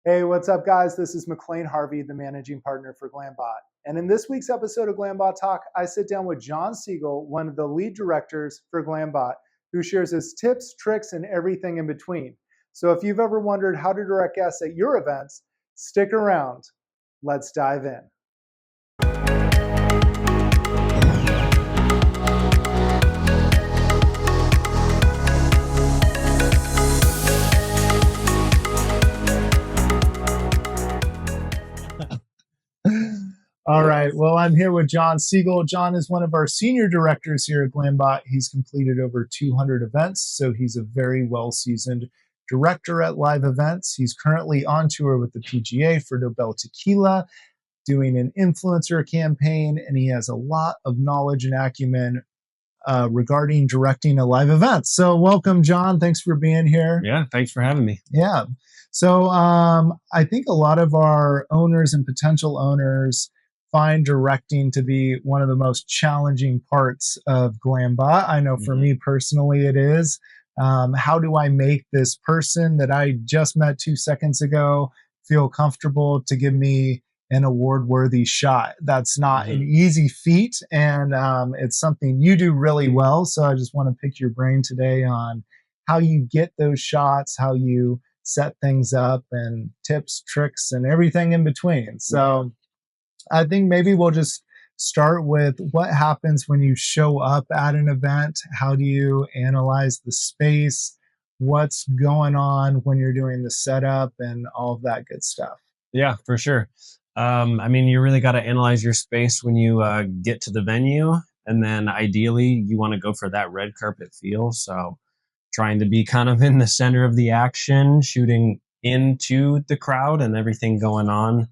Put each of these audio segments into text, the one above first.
Hey, what's up, guys? This is McLain, Harvey, the managing partner for Glambot. And in this week's episode of Glambot Talk, I sit down with John Siegel, one of the lead directors for Glambot, who shares his tips, tricks, and everything in between. So if you've ever wondered how to direct guests at your events, stick around. Let's dive in. All right. Well, I'm here with John Siegel. John is one of our senior directors here at Glambot. He's completed over 200 events, so he's a very well-seasoned director at live events. He's currently on tour with the PGA for Nobel Tequila, doing an influencer campaign, and he has a lot of knowledge and acumen regarding directing a live event. So welcome, John. Thanks for being here. Yeah, thanks for having me. Yeah. So I think a lot of our owners and potential owners find directing to be one of the most challenging parts of Glambot. I know for me personally it is. How do I make this person that I just met 2 seconds ago feel comfortable to give me an award-worthy shot? That's not an easy feat, and it's something you do really well. So I just want to pick your brain today on how you get those shots, how you set things up, and tips, tricks, and everything in between. So I think maybe we'll just start with what happens when you show up at an event. How do you analyze the space? What's going on when you're doing the setup and all of that good stuff? Yeah, for sure. I mean, you really got to analyze your space when you get to the venue. And then ideally, you want to go for that red carpet feel. So trying to be kind of in the center of the action, shooting into the crowd and everything going on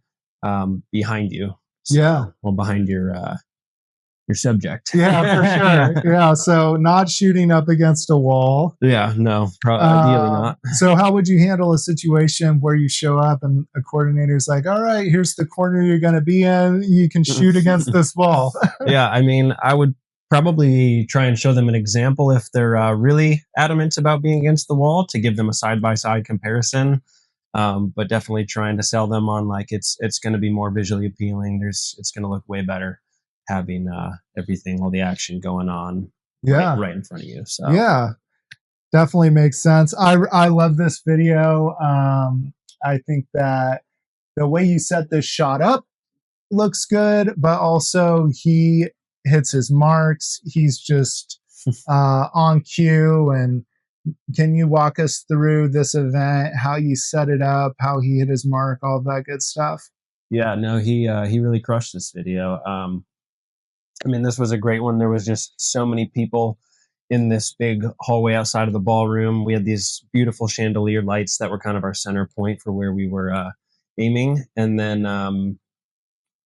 behind you. So, well, behind your subject. Yeah, for sure. Yeah, so not shooting up against a wall. Yeah, no, ideally not. So how would you handle a situation where you show up and a coordinator's like, all right, here's the corner you're going to be in. You can shoot against this wall. Yeah, I mean, I would probably try and show them an example if they're really adamant about being against the wall, to give them a side-by-side comparison. But definitely trying to sell them on like it's going to be more visually appealing. It's going to look way better having everything, all the action going on right in front of you. So yeah, definitely makes sense. I love this video. I think that the way you set this shot up looks good, but also he hits his marks. He's just on cue. And can you walk us through this event, how you set it up, how he hit his mark, all that good stuff? Yeah, no, he really crushed this video. I mean, this was a great one. There was just so many people in this big hallway outside of the ballroom. We had these beautiful chandelier lights that were kind of our center point for where we were aiming. And then,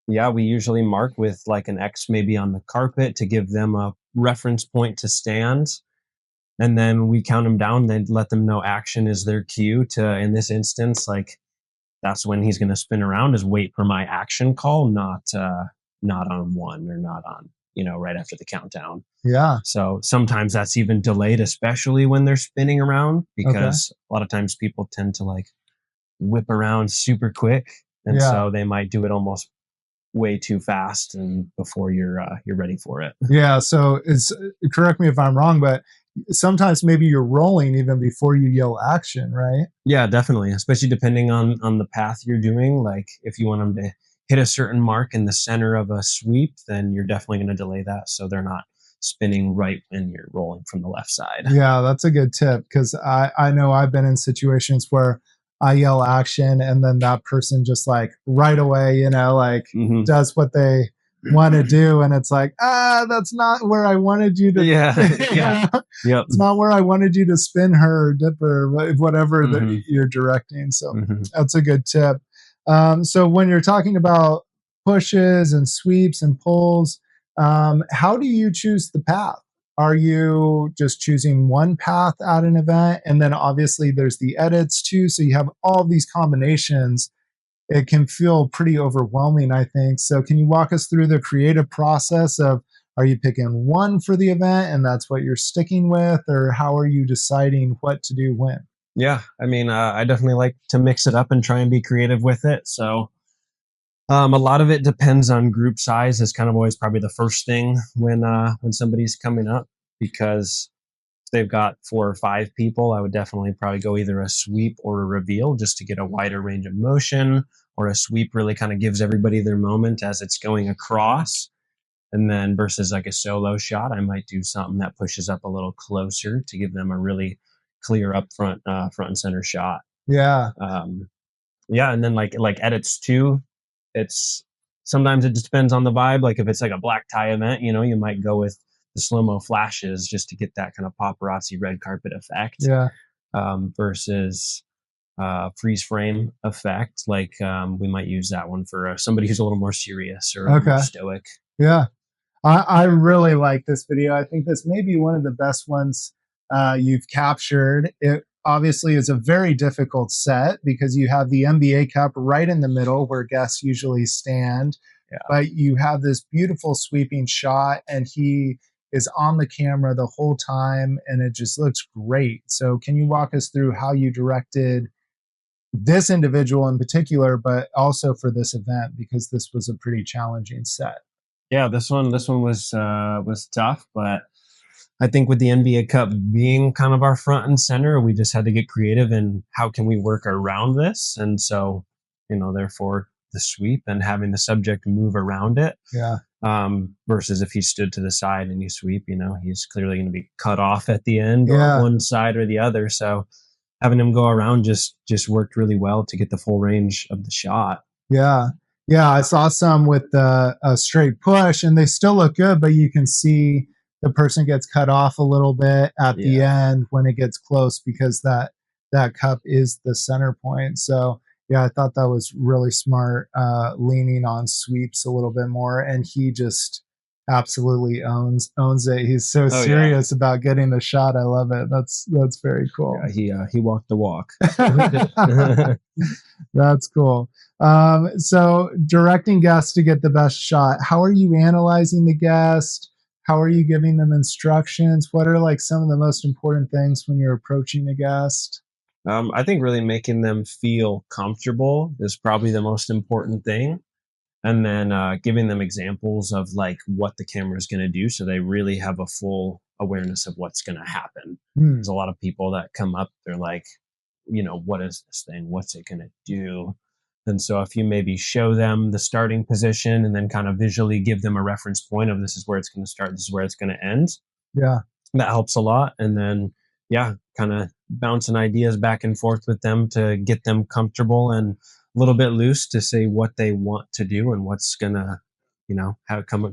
we usually mark with like an X maybe on the carpet to give them a reference point to stand. And then we count them down, then let them know action is their cue to, in this instance, like that's when he's going to spin around, is wait for my action call, not on one, or not on, right after the countdown. Yeah. So sometimes that's even delayed, especially when they're spinning around, because a lot of times people tend to like whip around super quick. And so they might do it almost way too fast and before you're ready for it. Yeah. So correct me if I'm wrong, but sometimes maybe you're rolling even before you yell action, right? Yeah, definitely. Especially depending on the path you're doing. Like if you want them to hit a certain mark in the center of a sweep, then you're definitely going to delay that so they're not spinning right when you're rolling from the left side. Yeah, that's a good tip, because I know I've been in situations where I yell action and then that person just like right away, does what they want to do, and it's like, that's not where I wanted you to. It's not where I wanted you to spin her or dip her, whatever that you're directing. So that's a good tip. So when you're talking about pushes and sweeps and pulls, how do you choose the path? Are you just choosing one path at an event? And then obviously there's the edits too. So you have all these combinations. It can feel pretty overwhelming, I think. So can you walk us through the creative process of, are you picking one for the event and that's what you're sticking with? Or how are you deciding what to do when? Yeah, I mean, I definitely like to mix it up and try and be creative with it. So a lot of it depends on group size. Is kind of always probably the first thing when somebody's coming up, because if they've got 4 or 5 people, I would definitely probably go either a sweep or a reveal just to get a wider range of motion. Or a sweep really kind of gives everybody their moment as it's going across. And then versus like a solo shot, I might do something that pushes up a little closer to give them a really clear up front and center shot. Yeah. Um, yeah, and then like edits too. It's sometimes it just depends on the vibe. Like if it's like a black tie event, you might go with the slow mo flashes just to get that kind of paparazzi red carpet effect. Yeah. Versus freeze frame effect. Like we might use that one for somebody who's a little more serious or a little more stoic. Yeah. I really like this video. I think this may be one of the best ones you've captured. It obviously is a very difficult set because you have the NBA cup right in the middle where guests usually stand. Yeah. But you have this beautiful sweeping shot, and he is on the camera the whole time, and it just looks great. So can you walk us through how you directed this individual in particular, but also for this event, because this was a pretty challenging set? Yeah, this one was tough, but I think with the NBA Cup being kind of our front and center, we just had to get creative in how can we work around this, and so therefore the sweep and having the subject move around it. Yeah. Versus if he stood to the side and you sweep, he's clearly going to be cut off at the end, Yeah. or one side or the other. So having him go around just worked really well to get the full range of the shot. Yeah. Yeah, I saw some with a straight push, and they still look good, but you can see the person gets cut off a little bit at the end when it gets close, because that cup is the center point. So yeah, I thought that was really smart, leaning on sweeps a little bit more, and he just absolutely owns it. He's so serious about getting the shot. I love it. That's very cool. Yeah, he walked the walk. That's cool. So directing guests to get the best shot, how are you analyzing the guest? How are you giving them instructions? What are like some of the most important things when you're approaching a guest? I think really making them feel comfortable is probably the most important thing. And then giving them examples of like what the camera is going to do, so they really have a full awareness of what's going to happen. There's a lot of people that come up, they're like, what is this thing? What's it going to do? And so if you maybe show them the starting position and then kind of visually give them a reference point of this is where it's going to start, this is where it's going to end. Yeah. That helps a lot. And then, kind of bouncing ideas back and forth with them to get them comfortable and a little bit loose to say what they want to do and what's going to,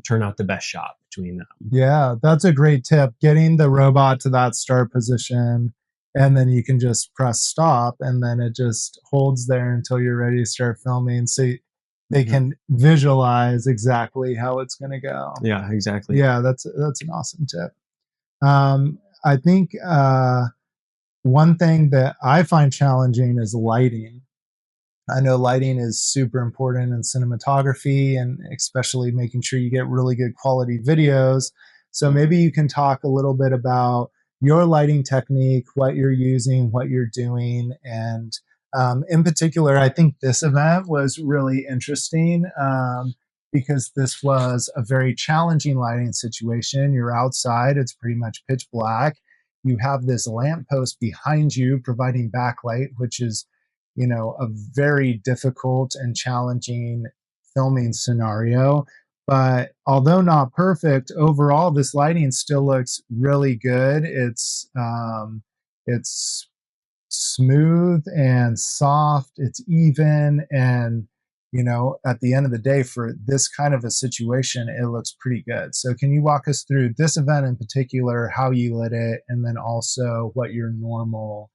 turn out the best shot between them. Yeah, that's a great tip. Getting the robot to that start position, and then you can just press stop, and then it just holds there until you're ready to start filming. So they can visualize exactly how it's going to go. Yeah, exactly. Yeah, that's an awesome tip. I think one thing that I find challenging is lighting. I know lighting is super important in cinematography, and especially making sure you get really good quality videos. So maybe you can talk a little bit about your lighting technique, what you're using, what you're doing. And in particular, I think this event was really interesting because this was a very challenging lighting situation. You're outside, it's pretty much pitch black. You have this lamppost behind you providing backlight, which is a very difficult and challenging filming scenario. But although not perfect, overall, this lighting still looks really good. It's smooth and soft. It's even, and at the end of the day, for this kind of a situation, it looks pretty good. So can you walk us through this event in particular, how you lit it, and then also what your normal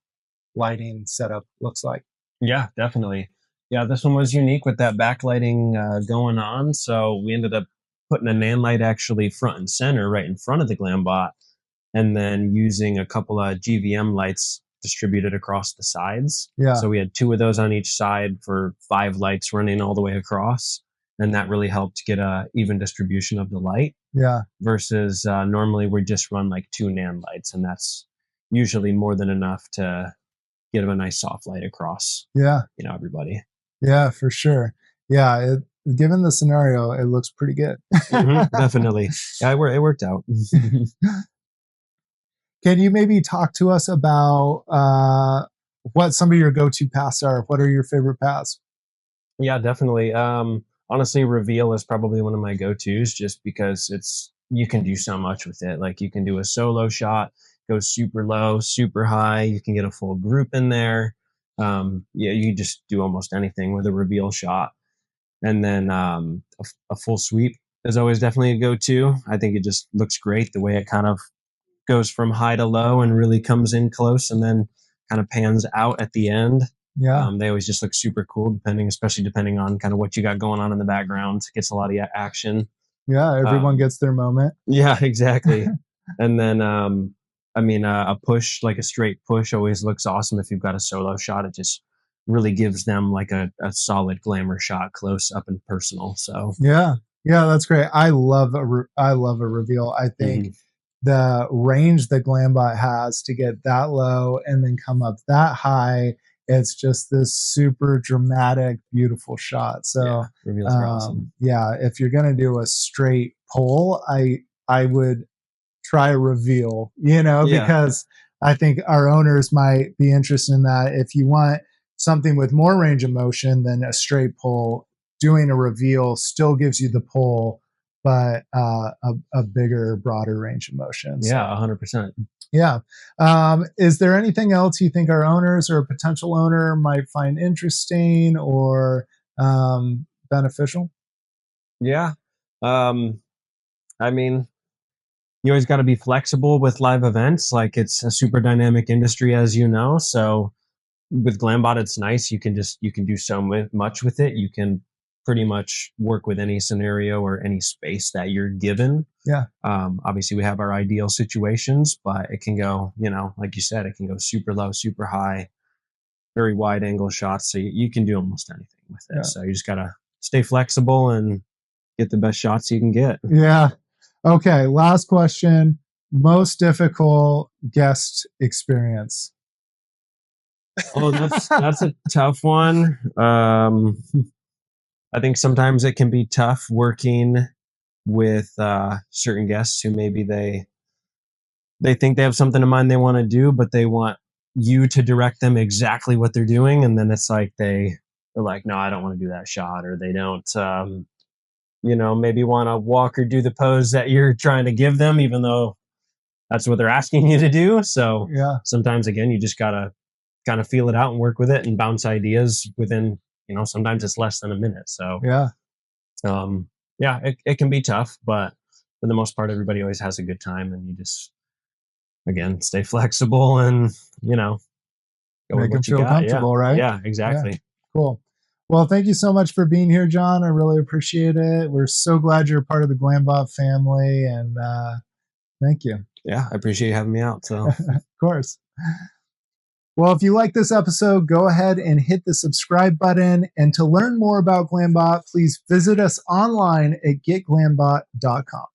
lighting setup looks like? Yeah, definitely. Yeah, this one was unique with that backlighting going on. So we ended up putting a nan light actually front and center right in front of the Glambot, and then using a couple of GVM lights distributed across the sides. Yeah. So we had 2 of those on each side for 5 lights running all the way across. And that really helped get a even distribution of the light. Yeah. Versus normally we just run like 2 nan lights, and that's usually more than enough to give a nice soft light across, everybody. Yeah, for sure. Yeah, given the scenario, it looks pretty good. Definitely. Yeah, it worked out. Can you maybe talk to us about what some of your go-to paths are? What are your favorite paths? Yeah, definitely. Honestly, reveal is probably one of my go-tos just because you can do so much with it. Like you can do a solo shot, go super low, super high. You can get a full group in there. You just do almost anything with a reveal shot. And then a full sweep is always definitely a go-to. I think it just looks great the way it kind of goes from high to low and really comes in close and then kind of pans out at the end. Yeah. They always just look super cool, especially depending on kind of what you got going on in the background. It gets a lot of action. Yeah, everyone gets their moment. Yeah, exactly. And then, a push, like a straight push, always looks awesome if you've got a solo shot. It just really gives them like a solid glamour shot, close up and personal. So yeah, that's great. I love a reveal. I think the range that Glambot has to get that low and then come up that high, it's just this super dramatic, beautiful shot. So reveals are awesome. Yeah, if you're gonna do a straight pull, I would try a reveal, because I think our owners might be interested in that. If you want something with more range of motion than a straight pull, doing a reveal still gives you the pull, but a bigger, broader range of motion. Yeah, 100%. Yeah. Is there anything else you think our owners or a potential owner might find interesting or beneficial? Yeah. You always got to be flexible with live events. Like it's a super dynamic industry, as you know. So with Glambot, it's nice. You can do so much with it. You can pretty much work with any scenario or any space that you're given. Yeah. Obviously we have our ideal situations, but it can go, like you said, it can go super low, super high, very wide angle shots. So you can do almost anything with it. Yeah. So you just got to stay flexible and get the best shots you can get. Yeah. Okay. Last question. Most difficult guest experience. Oh, that's a tough one. I think sometimes it can be tough working with certain guests who maybe they think they have something in mind they want to do, but they want you to direct them exactly what they're doing, and then it's like they're like, no, I don't want to do that shot, or they don't maybe want to walk or do the pose that you're trying to give them, even though that's what they're asking you to do. So sometimes, again, you just got to kind of feel it out and work with it and bounce ideas within, sometimes it's less than a minute. So it can be tough, but for the most part, everybody always has a good time, and you just, again, stay flexible and, go make them feel comfortable, right? Yeah, exactly. Yeah. Cool. Well, thank you so much for being here, John. I really appreciate it. We're so glad you're part of the Glambot family, and thank you. Yeah, I appreciate you having me out. So, of course. Well, if you like this episode, go ahead and hit the subscribe button. And to learn more about Glambot, please visit us online at getglambot.com.